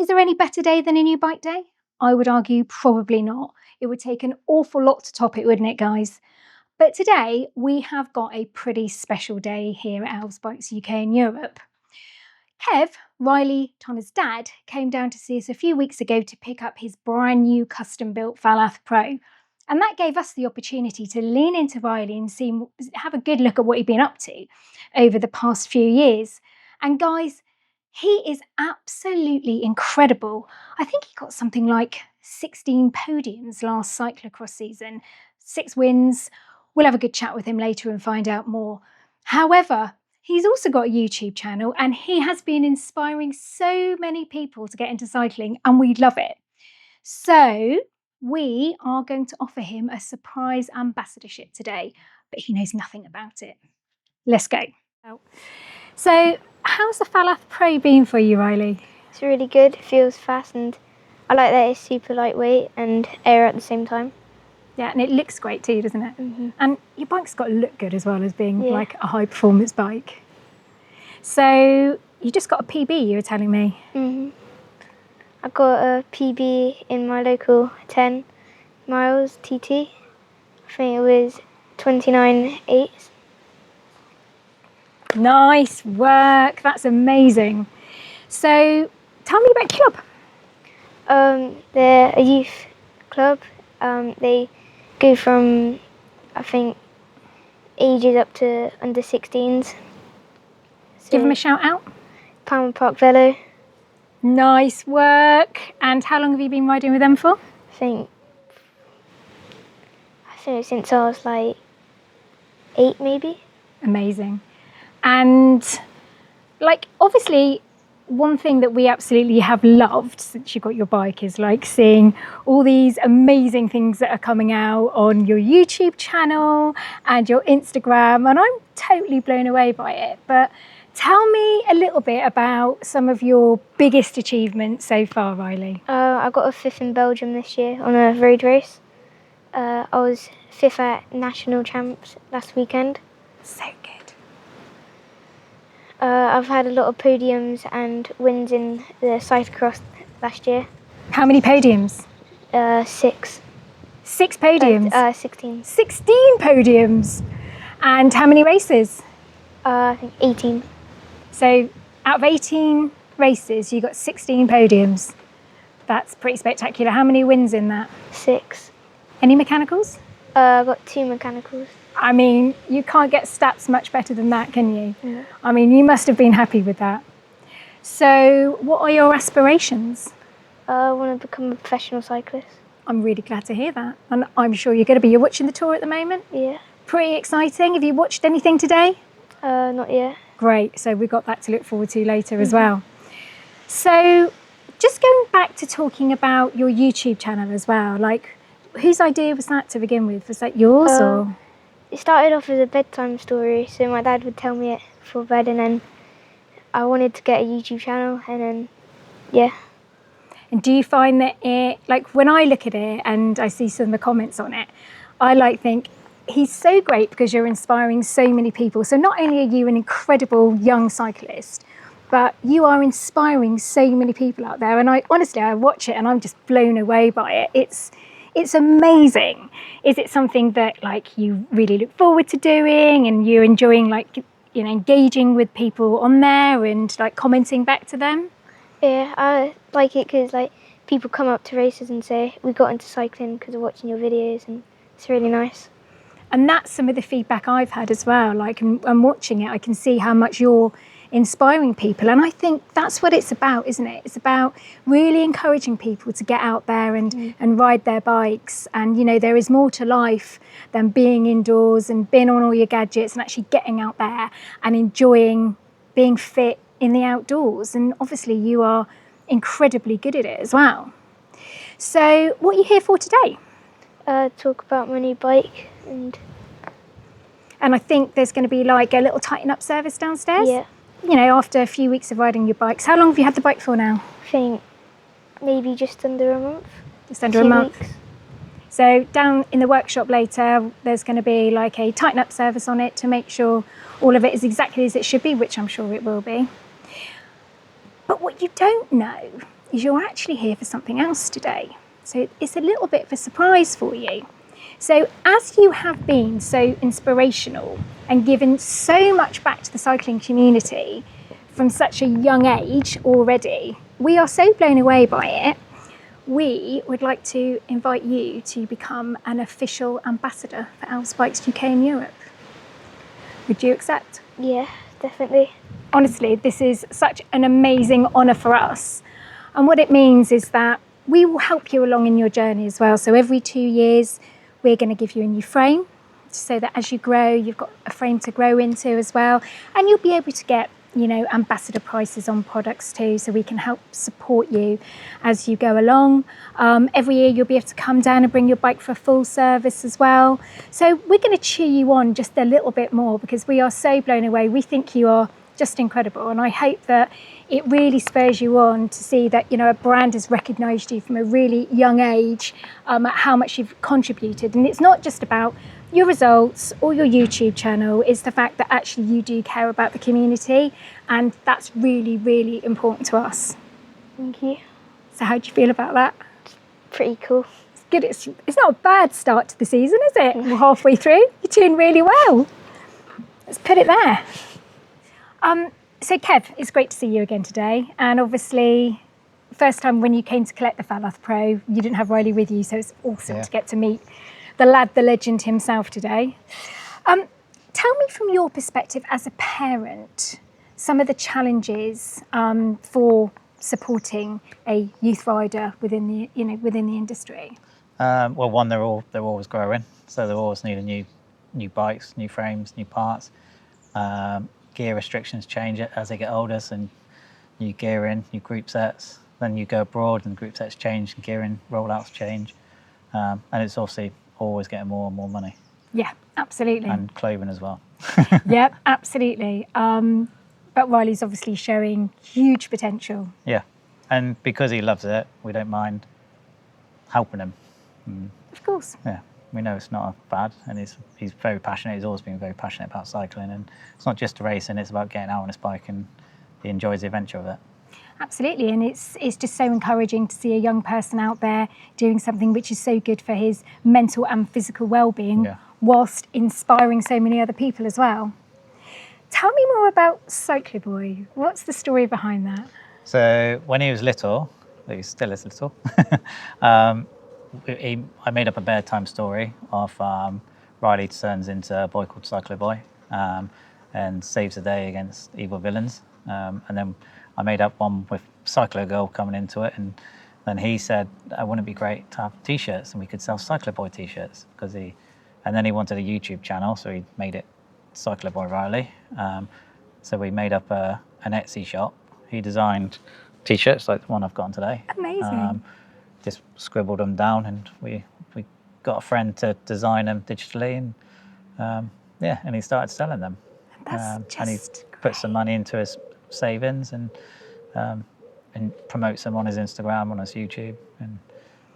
Is there any better day than a new bike day? I would argue probably not. It would take an awful lot to top it, wouldn't it, guys? But today we have got a pretty special day here at Elves UK in Europe. Kev, Riley, Tanner's dad, came down to see us a few weeks ago to pick up his brand new custom-built Falath Pro. And that gave us the opportunity to lean into Riley and have a good look at what he'd been up to over the past few years. And guys, he is absolutely incredible. I think he got something like 16 podiums last cyclocross season, 6 wins. We'll have a good chat with him later and find out more. However, he's also got a YouTube channel and he has been inspiring so many people to get into cycling, and we love it. So we are going to offer him a surprise ambassadorship today, but he knows nothing about it. Let's go. So how's the Falath Pro been for you, Riley? It's really good, it feels fast, and I like that it's super lightweight and air at the same time. Yeah, and it looks great too, doesn't it? Mm-hmm. And your bike's got to look good as well as being like a high performance bike. So you just got a PB, you were telling me. Mm-hmm. I got a PB in my local 10 miles TT. I think it was 29.8. Nice work, that's amazing. So tell me about your club. They're a youth club. They go from, I think, ages up to under 16s. So Give them a shout out. Palmer Park Velo. Nice work. And how long have you been riding with them for? I think since I was like 8 maybe. Amazing. And like obviously one thing that we absolutely have loved since you got your bike is like seeing all these amazing things that are coming out on your YouTube channel and your Instagram, and I'm totally blown away by it. But tell me a little bit about some of your biggest achievements so far, Riley. I got a 5th in Belgium this year on a road race. I was 5th at National Champs last weekend. So good. I've had a lot of podiums and wins in the cyclocross last year. How many podiums? 6. 6 podiums? 16. 16 podiums! And how many races? I think 18. So out of 18 races, you got 16 podiums. That's pretty spectacular. How many wins in that? 6. Any mechanicals? I got 2 mechanicals. I mean, you can't get stats much better than that, can you? Yeah. I mean, you must have been happy with that. So what are your aspirations? I want to become a professional cyclist. I'm really glad to hear that. And I'm sure you're going to be. You're watching the tour at the moment? Yeah. Pretty exciting. Have you watched anything today? Not yet. Great. So we've got that to look forward to later as well. So just going back to talking about your YouTube channel as well, like whose idea was that to begin with? Was that yours or? It started off as a bedtime story, so my dad would tell me it before bed, and then I wanted to get a YouTube channel, and then, yeah. And do you find that it, like when I look at it and I see some of the comments on it, I think he's so great because you're inspiring so many people. So not only are you an incredible young cyclist, but you are inspiring so many people out there. And I honestly watch it and I'm just blown away by it. It's amazing. Is it something that like you really look forward to doing and you're enjoying like, you know, engaging with people on there and like commenting back to them? Yeah, I like it because like people come up to races and say, we got into cycling because of watching your videos, and it's really nice. And that's some of the feedback I've had as well. Like I'm watching it, I can see how much you're inspiring people. And I think that's what it's about, isn't it? It's about really encouraging people to get out there and ride their bikes. And, you know, there is more to life than being indoors and being on all your gadgets and actually getting out there and enjoying being fit in the outdoors. And obviously you are incredibly good at it as well. So what are you here for today? Talk about my new bike and I think there's going to be like a little tighten up service downstairs. Yeah. You know, after a few weeks of riding your bikes. How long have you had the bike for now? I think maybe just under a month. Just under a month. Weeks. So down in the workshop later, there's going to be like a tighten up service on it to make sure all of it is exactly as it should be, which I'm sure it will be. But what you don't know is you're actually here for something else today. So it's a little bit of a surprise for you. So as you have been so inspirational and given so much back to the cycling community from such a young age already, we are so blown away by it. We would like to invite you to become an official ambassador for Elves UK in Europe. Would you accept? Yeah, definitely. Honestly, this is such an amazing honour for us. And what it means is that we will help you along in your journey as well. So every 2 years, we're going to give you a new frame so that as you grow, you've got a frame to grow into as well. And you'll be able to get, ambassador prices on products too, so we can help support you as you go along. Every year, you'll be able to come down and bring your bike for a full service as well. So we're going to cheer you on just a little bit more because we are so blown away. We think you are just incredible, and I hope that it really spurs you on to see that a brand has recognised you from a really young age, at how much you've contributed. And it's not just about your results or your YouTube channel, it's the fact that actually you do care about the community, and that's really, really important to us. Thank you. So how do you feel about that? Pretty cool. It's good. It's not a bad start to the season, is it? We're halfway through. You're doing really well. Let's put it there. So Kev, it's great to see you again today. And obviously, first time when you came to collect the Falath Pro, you didn't have Riley with you, so it's awesome to get to meet the lad, the legend himself today. Tell me from your perspective as a parent, some of the challenges for supporting a youth rider within the industry. Well, one, they're always growing, so they're always needing new bikes, new frames, new parts. Gear restrictions change it as they get older, so new gearing, new group sets. Then you go abroad and group sets change, and gearing rollouts change. And it's obviously always getting more and more money. Yeah, absolutely. And clothing as well. Yeah, absolutely. But Riley's obviously showing huge potential. Yeah, and because he loves it, we don't mind helping him. Of course. Yeah. We know it's not bad, and he's very passionate. He's always been very passionate about cycling, and it's not just racing, it's about getting out on his bike, and he enjoys the adventure of it. Absolutely, and it's just so encouraging to see a young person out there doing something which is so good for his mental and physical well-being, whilst inspiring so many other people as well. Tell me more about Cycloboy. What's the story behind that? So when he was little, he still is little, I made up a bedtime story of Riley turns into a boy called Cycloboy and saves the day against evil villains. And then I made up one with Cyclo Girl coming into it, and then he said, wouldn't it be great to have t-shirts and we could sell Cycloboy t-shirts? And then he wanted a YouTube channel, so he made it Cycloboy Riley. So we made up an Etsy shop. He designed t-shirts like the one I've got on today. Amazing. Just scribbled them down, and we got a friend to design them digitally, and he started selling them. And he put some money into his savings and promotes them on his Instagram, on his YouTube, and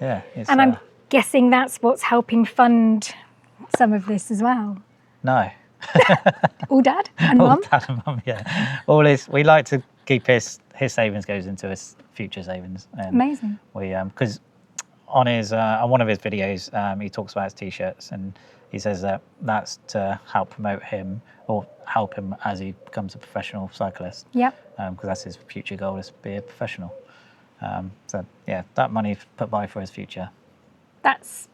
and I'm guessing that's what's helping fund some of this as well. No. All dad and mum? All dad and mum, yeah. We like to keep his savings goes into his future savings. And amazing. We because on one of his videos he talks about his t-shirts, and he says that's to help promote him or help him as he becomes a professional cyclist. Yep. Because that's his future goal, is to be a professional. So yeah, that money put by for his future. That's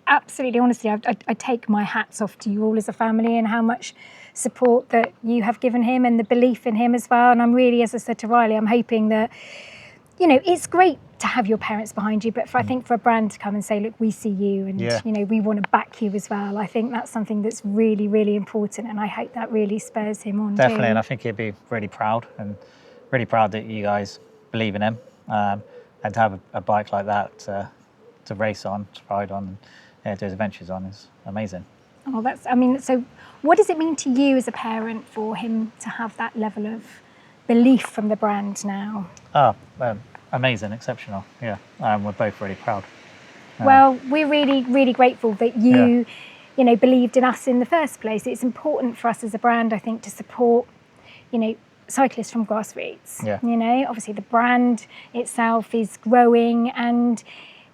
absolutely, honestly, I take my hats off to you all as a family and how much support that you have given him and the belief in him as well. And I'm really, as I said to Riley, I'm hoping that, it's great to have your parents behind you, but I think for a brand to come and say, look, we see you and, we want to back you as well. I think that's something that's really, really important. And I hope that really spurs him on. Definitely. Too. And I think he'd be really proud that you guys believe in him, and to have a bike like that to race on, to ride on, do his adventures on is amazing. Oh, so what does it mean to you as a parent for him to have that level of belief from the brand now? Oh, amazing, exceptional. Yeah, we're both really proud. Well, we're really, really grateful that you, believed in us in the first place. It's important for us as a brand, I think, to support, cyclists from grassroots. Yeah. You know, obviously the brand itself is growing, and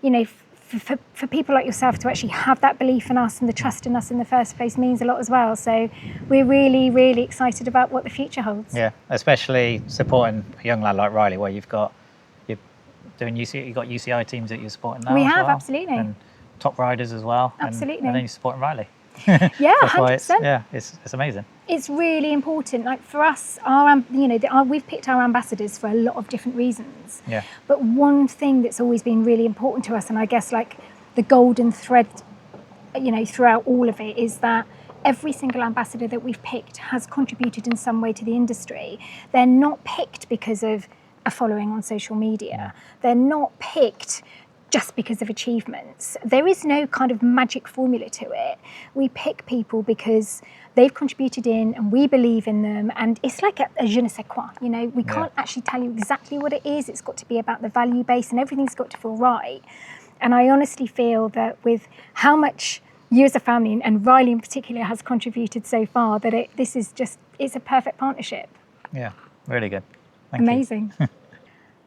you know, for people like yourself to actually have that belief in us and the trust in us in the first place means a lot as well. So we're really, really excited about what the future holds. Yeah, especially supporting a young lad like Riley, where you've got you're doing you've got UCI teams that you're supporting now. We as have, well, absolutely. and top riders as well. Absolutely. And then you're supporting Riley. Yeah, That's why 100%. it's amazing. It's really important. Like for us, we've picked our ambassadors for a lot of different reasons. Yeah. But one thing that's always been really important to us, and I guess like the golden thread, you know, throughout all of it, is that every single ambassador that we've picked has contributed in some way to the industry. They're not picked because of a following on social media. They're not picked just because of achievements. There is no kind of magic formula to it. We pick people because they've contributed in and we believe in them, and it's like a je ne sais quoi, you know, we can't actually tell you exactly what it is. It's got to be about the value base, and everything's got to feel right. And I honestly feel that with how much you as a family, and Riley in particular, has contributed so far, that it's a perfect partnership. Yeah, really good. Thank you. Amazing.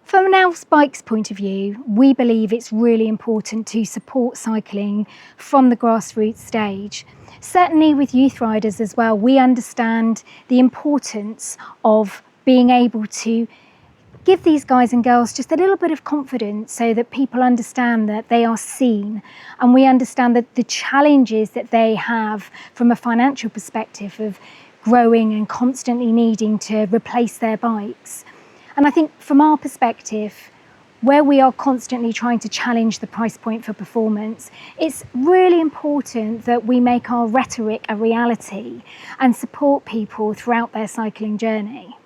From an Elves Bikes point of view, we believe it's really important to support cycling from the grassroots stage. Certainly with youth riders as well, we understand the importance of being able to give these guys and girls just a little bit of confidence so that people understand that they are seen, and we understand that the challenges that they have from a financial perspective of growing and constantly needing to replace their bikes. And I think from our perspective, where we are constantly trying to challenge the price point for performance, it's really important that we make our rhetoric a reality and support people throughout their cycling journey.